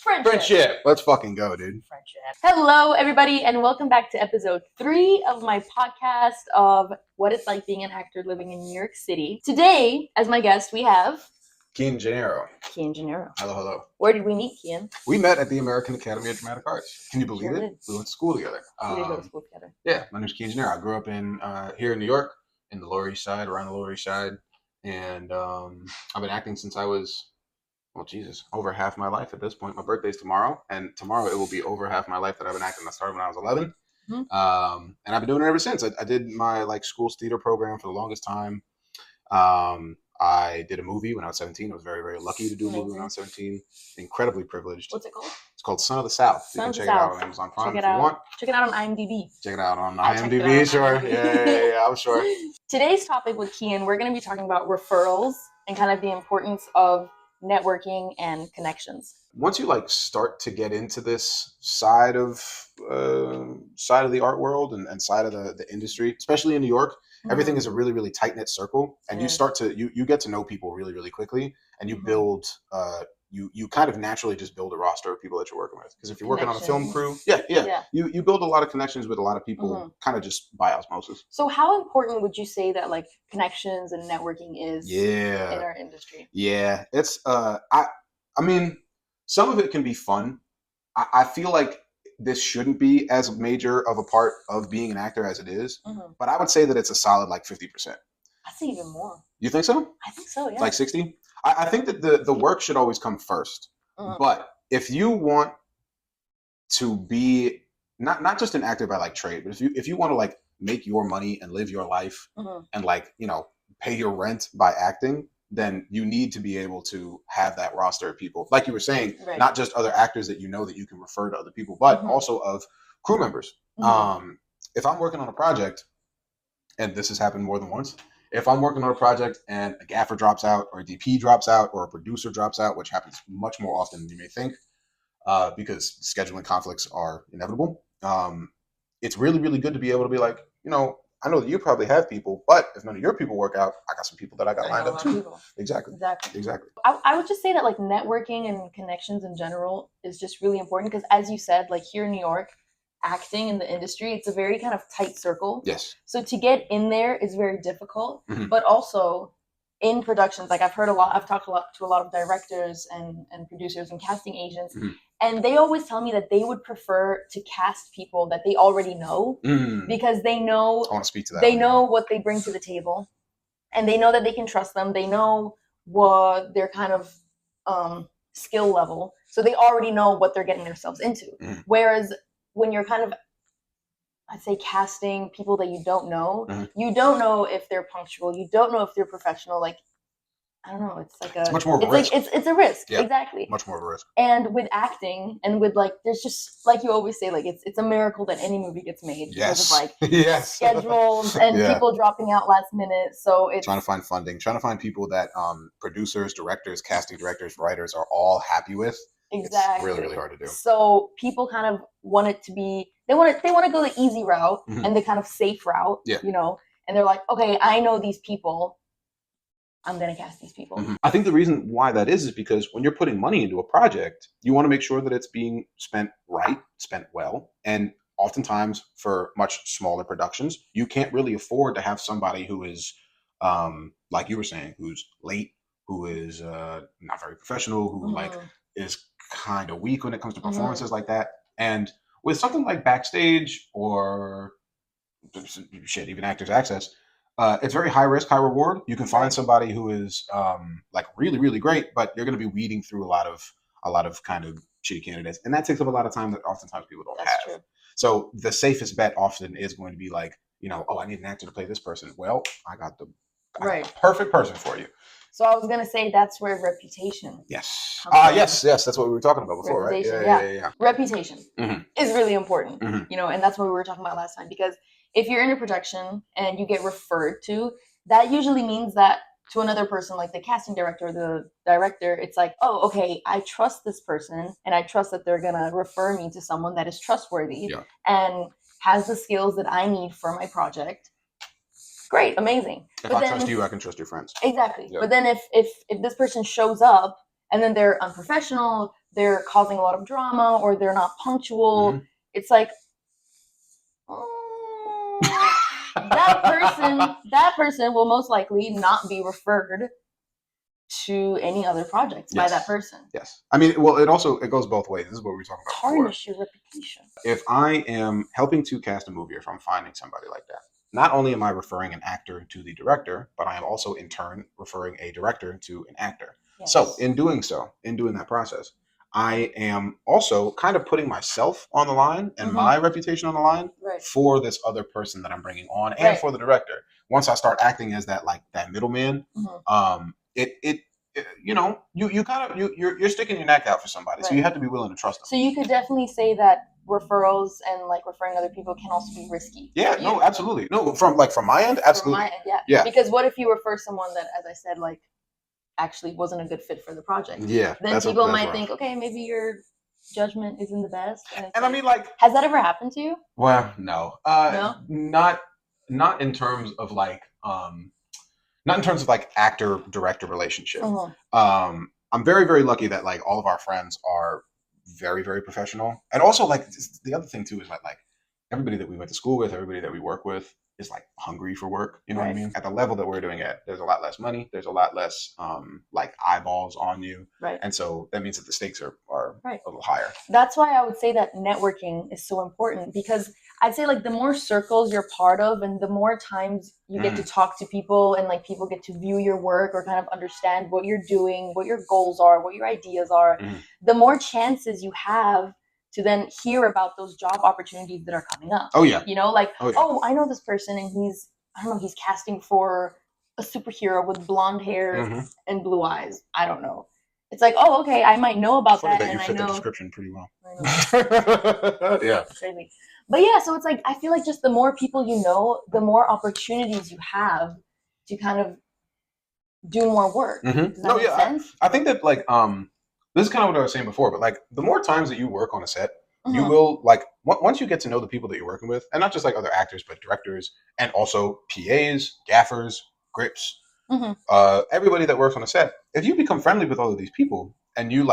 Friendship. Let's fucking go, dude. Friendship. Hello, everybody, and welcome back to episode 3 of my podcast of what it's like being an actor living in New York City. Today, as my guest, we have... Cian Gennaro. Cian Gennaro. Hello. Where did we meet, Cian? We met at the American Academy of Dramatic Arts. Can you believe it? Did. We went to school together. We did go to school together. Yeah, my name's Cian Gennaro. I grew up in here in New York, in the Lower East Side, around the Lower East Side. And I've been acting since I was... over half my life at this point. My birthday's tomorrow, and tomorrow it will be over half my life that I've been acting. I started when I was 11, and I've been doing it ever since. I did my school's theater program for the longest time. I did a movie when I was 17. I was very, very lucky to do a movie when I was 17. Incredibly privileged. What's it called? It's called Son of the South. You can check it out on Amazon Prime if you want. Check it out on IMDb. Check it out on IMDb, sure. Yeah, I'm sure. Today's topic with Cian, we're going to be talking about referrals and kind of the importance of networking and connections. Once you start to get into this side of the art world and side of the industry, especially in New York, everything is a really, really tight knit circle, and you start to you get to know people really, really quickly, and you build you kind of naturally just build a roster of people that you're working with. Because if you're working on a film crew, you build a lot of connections with a lot of people, kind of just by osmosis. So how important would you say that connections and networking is in our industry? Yeah, it's I mean, some of it can be fun. I feel like this shouldn't be as major of a part of being an actor as it is, but I would say that it's a solid 50%. I'd say even more. You think so? I think so, yeah. 60? I think that the work should always come first. But if you want to be not just an actor by trade, but if you want to make your money and live your life and pay your rent by acting, then you need to be able to have that roster of people, like you were saying, not just other actors that you know that you can refer to other people, but also of crew members. If I'm working on a project, and this has happened more than once, if I'm working on a project and a gaffer drops out, or a DP drops out, or a producer drops out, which happens much more often than you may think, because scheduling conflicts are inevitable, it's really, really good to be able to be I know that you probably have people, but if none of your people work out, I got some people that I got lined up too. Exactly. I would just say that networking and connections in general is just really important, because as you said, here in New York, acting in the industry, it's a very kind of tight circle. Yes. So to get in there is very difficult, but also in productions, I've talked to a lot of directors and producers and casting agents, and they always tell me that they would prefer to cast people that they already know, because they know, I want to speak to that. They know what they bring to the table, and they know that they can trust them. They know what their kind of skill level, so they already know what they're getting themselves into. Whereas when you're kind of, I'd say, casting people that you don't know, you don't know if they're punctual, you don't know if they're professional. I don't know, it's much more of a risk. It's a risk, yeah, exactly. Much more of a risk. And with acting, and with there's just, you always say, it's a miracle that any movie gets made. Yes. Because of schedules and people dropping out last minute. So it's trying to find funding, trying to find people that producers, directors, casting directors, writers are all happy with. Exactly. It's really, really hard to do. So people kind of want it to be, they want to go the easy route and the kind of safe route, and they're like, okay, I know these people, I'm going to cast these people. I think the reason why that is because when you're putting money into a project, you want to make sure that it's being spent right, spent well. And oftentimes for much smaller productions, you can't really afford to have somebody who is, like you were saying, who's late, who is not very professional, who is kind of weak when it comes to performances like that. And with something like Backstage or even Actors Access, it's very high risk, high reward. You can find somebody who is really, really great, but you're going to be weeding through a lot of kind of shitty candidates, and that takes up a lot of time that oftentimes people don't have. True. So the safest bet often is going to be I need an actor to play this person. Well, I got the perfect person for you. So I was going to say that's where reputation. Yes. Yes. That's what we were talking about before, right? Yeah. Reputation is really important, and that's what we were talking about last time, because if you're in a production and you get referred to, that usually means that to another person, like the casting director or the director, it's oh, okay, I trust this person, and I trust that they're going to refer me to someone that is trustworthy and has the skills that I need for my project. Great, amazing. If I trust you, I can trust your friends. Exactly. Yep. But then if this person shows up and then they're unprofessional, they're causing a lot of drama or they're not punctual, it's like, that person will most likely not be referred to any other projects by that person. Yes. I mean, well, it goes both ways. This is what we were talking about Tarnish your reputation. If I am helping to cast a movie, or if I'm finding somebody like that, not only am I referring an actor to the director, but I am also in turn referring a director to an actor. Yes. So in doing that process, I am also kind of putting myself on the line and my reputation on the line for this other person that I'm bringing on, and for the director. Once I start acting as that middleman, you're sticking your neck out for somebody, so you have to be willing to trust them. So you could definitely say that referrals and referring other people can also be risky. Yeah, no, absolutely. No, from my end, absolutely. From my end, yeah. Because what if you refer someone that, as I said, actually wasn't a good fit for the project? Yeah. Then people might think, okay, maybe your judgment isn't the best. And I mean, has that ever happened to you? Well, no. Not in terms of actor director relationship. I'm very, very lucky that all of our friends are very, very professional. And also the other thing too is that everybody that we went to school with, everybody that we work with is hungry for work. You know what I mean? At the level that we're doing it, there's a lot less money. There's a lot less eyeballs on you. Right. And so that means that the stakes are a little higher. That's why I would say that networking is so important, because I'd say the more circles you're part of and the more times you get to talk to people and people get to view your work or kind of understand what you're doing, what your goals are, what your ideas are, the more chances you have to then hear about those job opportunities that are coming up. Oh yeah. Oh, I know this person and he's casting for a superhero with blonde hair and blue eyes. I don't know. It's oh, okay, I might know about that. And you fit the description pretty well. I know. Yeah. Crazy. But yeah, so it's I feel just the more people you know, the more opportunities you have to kind of do more work. Does that make sense? I think that this is kind of what I was saying before, but the more times that you work on a set, you will once you get to know the people that you're working with, and not just other actors, but directors and also PAs, gaffers, grips, everybody that works on a set. If you become friendly with all of these people and you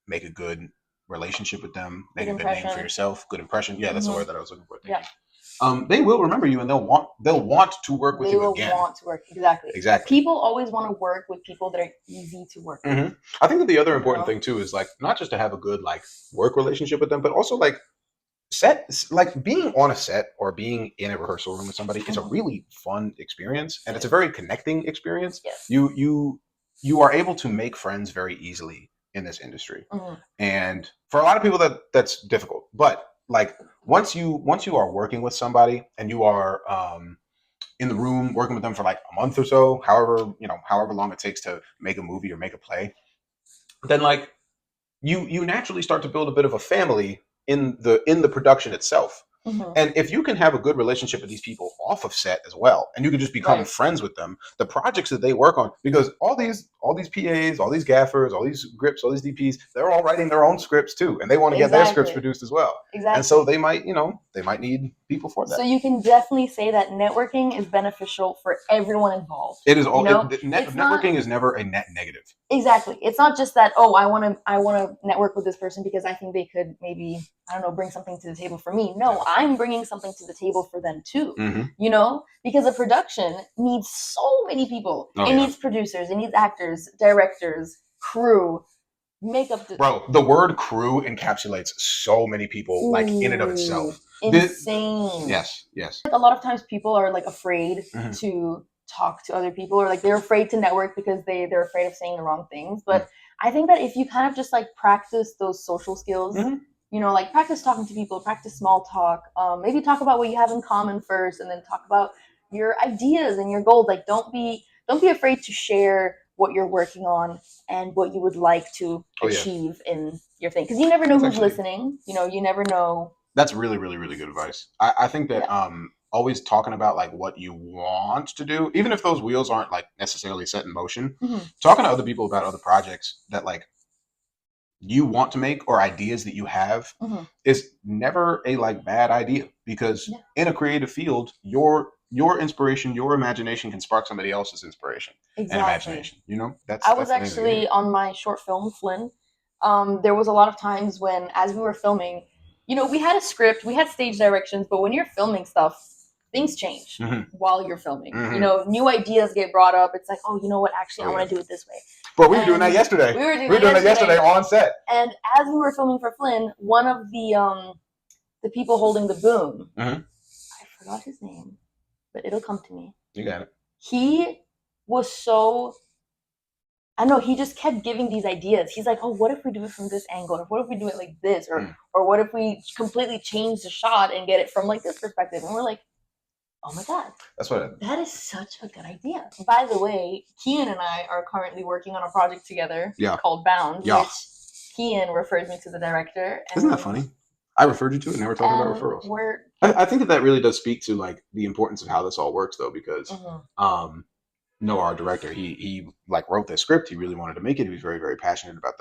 make a good relationship with them, make a good name for yourself, good impression. Yeah, that's the word that I was looking for. Yeah. They will remember you and they'll want to work with you again. They will want to work. Exactly. People always want to work with people that are easy to work with. I think that the other important thing too is not just to have a good work relationship with them, but also being on a set or being in a rehearsal room with somebody is a really fun experience, and it's a very connecting experience. Yes. You are able to make friends very easily in this industry, and for a lot of people that's difficult, but once you are working with somebody and you are in the room working with them for a month or so, however long it takes to make a movie or make a play, then you naturally start to build a bit of a family in the production itself. And if you can have a good relationship with these people off of set as well, and you can just become friends with them, the projects that they work on, because all these PAs, all these gaffers, all these grips, all these DPs, they're all writing their own scripts too, and they want to get their scripts produced as well. Exactly. And so they might need people for that. So you can definitely say that networking is beneficial for everyone involved. It is all networking is never a net negative. Exactly. It's not just that, oh, I want to network with this person because I think they could maybe, I don't know, bring something to the table for me. No, I'm bringing something to the table for them too. Because a production needs so many people. It needs producers, it needs actors, directors, crew, makeup. Bro, the word crew encapsulates so many people, in and of itself. Insane. Yes. A lot of times people are afraid to talk to other people, or they're afraid to network because they're afraid of saying the wrong things. But I think that if you kind of just practice those social skills, practice talking to people, practice small talk, maybe talk about what you have in common first, and then talk about your ideas and your goals. Don't be afraid to share what you're working on and what you would like to achieve in your thing, because you never know who's listening. You never know. That's really, really, really good advice. I think that always talking about what you want to do, even if those wheels aren't necessarily set in motion, talking to other people about other projects that you want to make or ideas that you have is never a bad idea, because in a creative field, your inspiration, your imagination can spark somebody else's inspiration and imagination. I was actually on my short film, Flynn. there was a lot of times when, as we were filming, we had a script, we had stage directions, but when you're filming stuff, things change while you're filming. New ideas get brought up. It's like, oh, you know what? Actually, I want to do it this way. But we were doing that yesterday. We were doing that yesterday on set. And as we were filming for Flynn, one of the people holding the boom, I forgot his name, but it'll come to me. You got it. He was so, I don't know, he just kept giving these ideas. He's like, oh, what if we do it from this angle? Or what if we do it like this? Or what if we completely change the shot and get it from like this perspective? And we're like, oh my God. That is such a good idea. By the way, Cian and I are currently working on a project together called Bound, which Cian referred me to the director. Isn't that funny? I referred you to it, and now we're talking about referrals. I think that really does speak to like the importance of how this all works, though, because Noah, our director, he like wrote this script. He really wanted to make it. He was very, very passionate about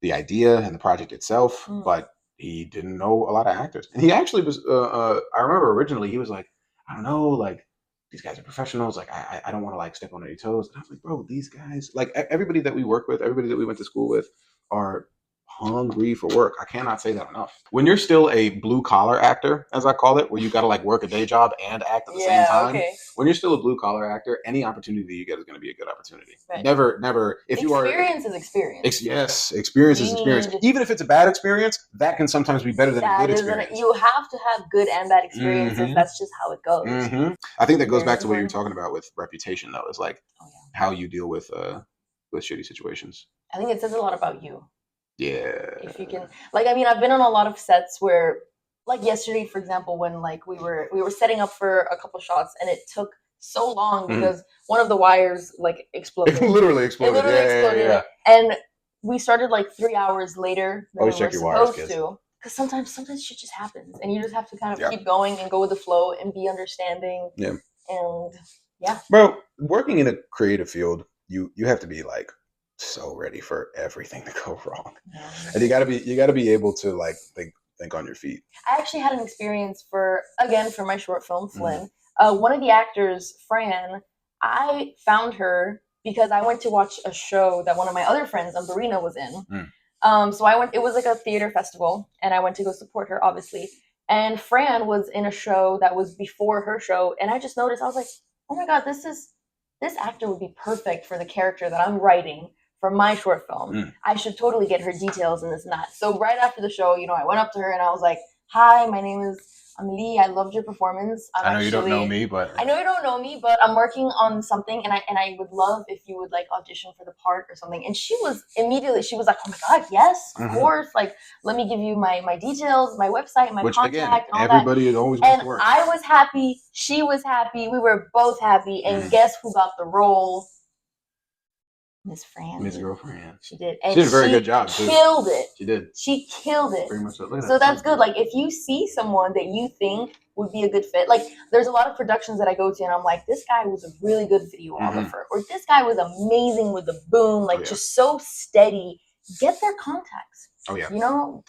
the idea and the project itself, but he didn't know a lot of actors. And he actually was. I remember originally he was like, I don't know, like these guys are professionals. Like I don't want to like step on any toes. And I was like, bro, these guys, like everybody that we work with, everybody that we went to school with, are hungry for work. I cannot say that enough. When you're still a blue collar actor, as I call it, where you got to like work a day job and act at the same time. When you're still a blue collar actor, any opportunity you get is going to be a good opportunity. Right. Never. If you are experience is experience. Yes, experience is experience. Even if it's a bad experience, that can sometimes be better than a good experience. You have to have good and bad experiences. That's just how it goes. I think that goes back to what you're talking about with reputation, though. Is like how you deal with shitty situations. I think it says a lot about you. Yeah. If you can, like, I mean, I've been on a lot of sets where, like yesterday, for example, when like we were setting up for a couple shots and it took so long because one of the wires like exploded. It literally exploded. Yeah. And we started like 3 hours later than we were supposed to. Because sometimes shit just happens and you just have to kind of keep going and go with the flow and be understanding. Yeah. And Bro, working in a creative field, you have to be like so ready for everything to go wrong, and you gotta be able to like think on your feet. I actually had an experience for my short film Flynn. One of the actors, Fran, I found her because I went to watch a show that one of my other friends, Umbarina, was in. So I went. It was like a theater festival, and I went to go support her, obviously. And Fran was in a show that was before her show, and I just noticed. I was like, oh my God, this actor would be perfect for the character that I'm writing for my short film. I should totally get her details and this and that. So right after the show, I went up to her and I was like, hi, my name is Amelie. I loved your performance. I know you don't know me, but I'm working on something and I would love if you would like audition for the part or something. And she was like, oh my God, yes, of course. Like, let me give you my details, my website, my contact, again, and all everybody that. Is always going to work. I was happy. She was happy. We were both happy. And guess who got the role? Miss Girlfriend. She did. And she did a very good job. Killed it. She did. She killed it. Very much so. So that's good. Like if you see someone that you think would be a good fit, like there's a lot of productions that I go to and I'm like, this guy was a really good videographer, or this guy was amazing with the boom, like just so steady. Get their contacts. Oh yeah.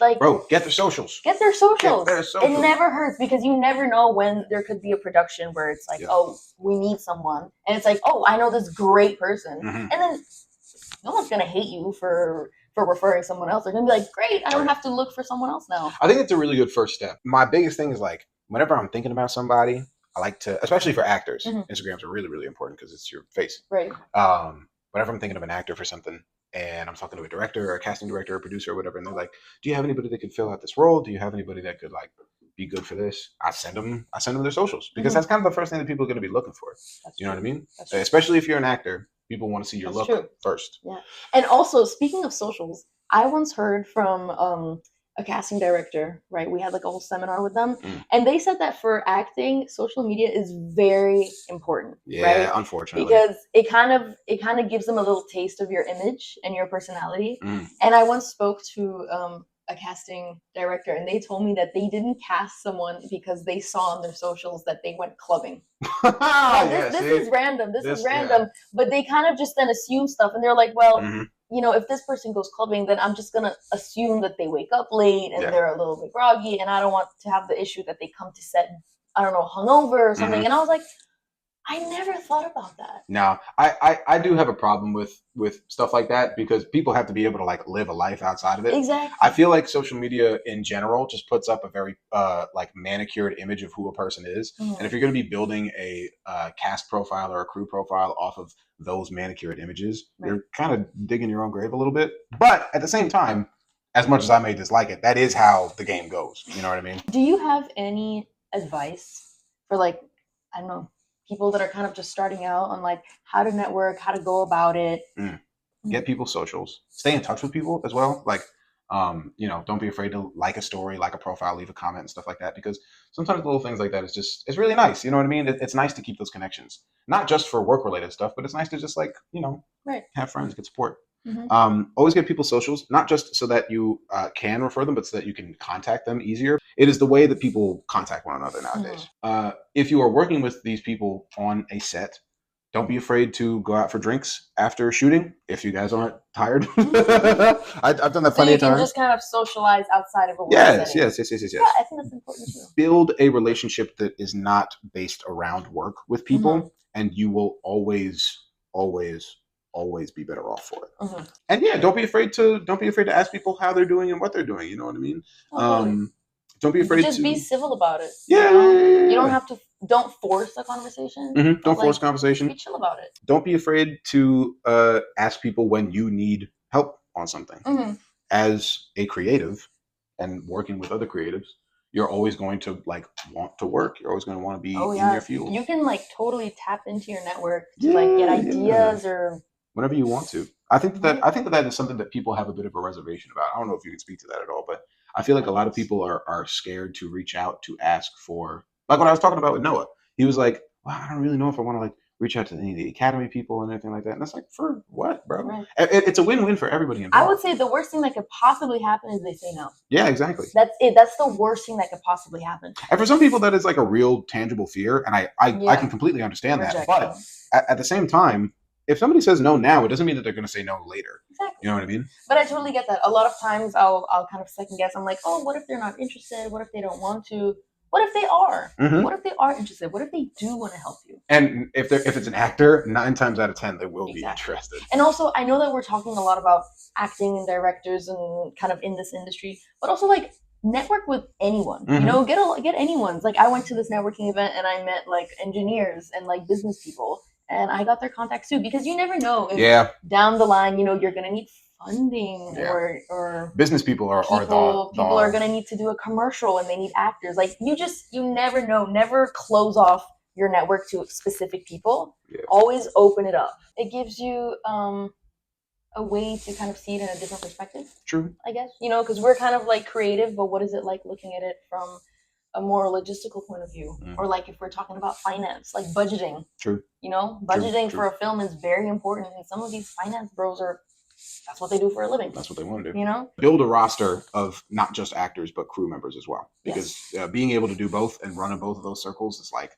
Like bro, get their socials. Get their socials. It never hurts because you never know when there could be a production where it's like, oh, we need someone, and it's like, oh, I know this great person, and then no one's gonna hate you for referring someone else. They're gonna be like, great, I don't have to look for someone else now. I think it's a really good first step. My biggest thing is like, whenever I'm thinking about somebody, I like to, especially for actors, Instagrams are really, really important because it's your face. Right. Whenever I'm thinking of an actor for something, and I'm talking to a director or a casting director or a producer or whatever, and they're like, do you have anybody that could fill out this role? Do you have anybody that could like be good for this? I send them their socials because that's kind of the first thing that people are going to be looking for. You know what I mean? Especially if you're an actor, people want to see your look first. Yeah. And also, speaking of socials, I once heard from a casting director, right? We had like a whole seminar with them, and they said that for acting, social media is very important. Yeah, right? Unfortunately, because it kind of gives them a little taste of your image and your personality. And I once spoke to a casting director, and they told me that they didn't cast someone because they saw on their socials that they went clubbing. This is random. This is random, but they kind of just then assume stuff, and they're like, well. If this person goes clubbing, then I'm just going to assume that they wake up late and they're a little bit groggy, and I don't want to have the issue that they come to set, I don't know, hungover or something. And I was like, I never thought about that. Now, I do have a problem with stuff like that because people have to be able to like live a life outside of it. Exactly. I feel like social media in general just puts up a very like manicured image of who a person is. And if you're going to be building a cast profile or a crew profile off of those manicured images, you're kind of digging your own grave a little bit. But at the same time, as much as I may dislike it, that is how the game goes. You know what I mean? Do you have any advice for like, I don't know, people that are kind of just starting out on like how to network, how to go about it? Get people's socials. Stay in touch with people as well. Like, you know, don't be afraid to like a story, like a profile, leave a comment and stuff like that. Because sometimes little things like that is just, it's really nice. You know what I mean? It's nice to keep those connections, not just for work related stuff, but it's nice to just like, you know, have friends, get support. Always get people's socials, not just so that you can refer them, but so that you can contact them easier. It is the way that people contact one another nowadays. If you are working with these people on a set, don't be afraid to go out for drinks after shooting if you guys aren't tired. I've done that plenty of times. So you can just kind of socialize outside of a work setting. Yes. Yeah, I think that's important too. Build a relationship that is not based around work with people, and you will always be better off for it. And yeah, don't be afraid to ask people how they're doing and what they're doing. You know what I mean? Don't be afraid to be civil about it. Yeah. You don't have to. Don't force a conversation. Don't force conversation. Be chill about it. Don't be afraid to ask people when you need help on something. As a creative and working with other creatives, you're always going to like want to work. You're always going to want to be in your field. You can like totally tap into your network to like get ideas or whenever you want to. I think that is something that people have a bit of a reservation about. I don't know if you can speak to that at all, but I feel like a lot of people are scared to reach out to ask for, like what I was talking about with Noah. He was like, well, I don't really know if I want to like reach out to any of the Academy people and anything like that. And that's like, for what, bro? Right. It's a win-win for everybody involved. I would say the worst thing that could possibly happen is they say no. Yeah, exactly. That's it. That's the worst thing that could possibly happen. And for some people, that is like a real tangible fear. And I can completely understand that. But at the same time, if somebody says no now, it doesn't mean that they're going to say no later. Exactly. You know what I mean? But I totally get that. A lot of times I'll kind of second guess. I'm like, oh, what if they're not interested? What if they don't want to? What if they are? What if they are interested? What if they do want to help you? And if it's an actor, 9 times out of 10, they will be interested. And also, I know that we're talking a lot about acting and directors and kind of in this industry, but also like network with anyone. You know, get anyone's. Like I went to this networking event and I met like engineers and like business people. And I got their contacts too, because you never know if down the line, you know, you're going to need funding or business people are going to need to do a commercial and they need actors. Like you never know. Never close off your network to specific people. Always open it up. It gives you a way to kind of see it in a different perspective. True. I guess, you know, because we're kind of like creative, but what is it like looking at it from a more logistical point of view, or like if we're talking about finance, like budgeting. True. You know, budgeting for a film is very important, and some of these finance bros that's what they do for a living. That's what they want to do. You know, build a roster of not just actors but crew members as well, because being able to do both and run in both of those circles is like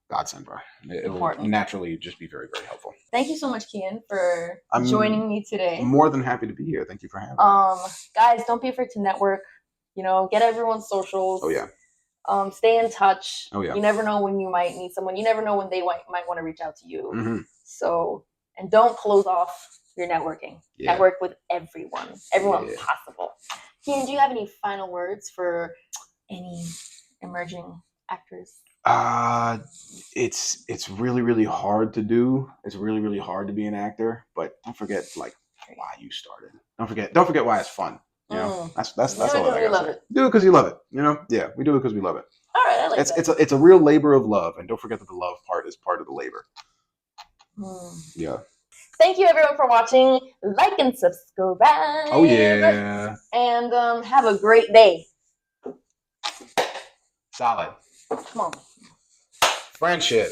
godsend, bro. It will naturally just be very, very helpful. Thank you so much, Cian, for joining me today. I'm more than happy to be here. Thank you for having me. Guys, don't be afraid to network. You know, get everyone's socials. Oh yeah. Stay in touch. Oh, yeah. You never know when you might need someone. You never know when they might want to reach out to you. So, and don't close off your networking. Network with everyone possible. Cian, do you have any final words for any emerging actors? It's really, really hard to do. It's really, really hard to be an actor. But don't forget like why you started. Don't forget why it's fun. You know, that's all I gotta say. Do it because you love it. You know, we do it because we love it. All right, I like that. It's a real labor of love, and don't forget that the love part is part of the labor. Yeah. Thank you everyone for watching. Like and subscribe. Oh yeah. And have a great day. Solid. Come on. Friendship.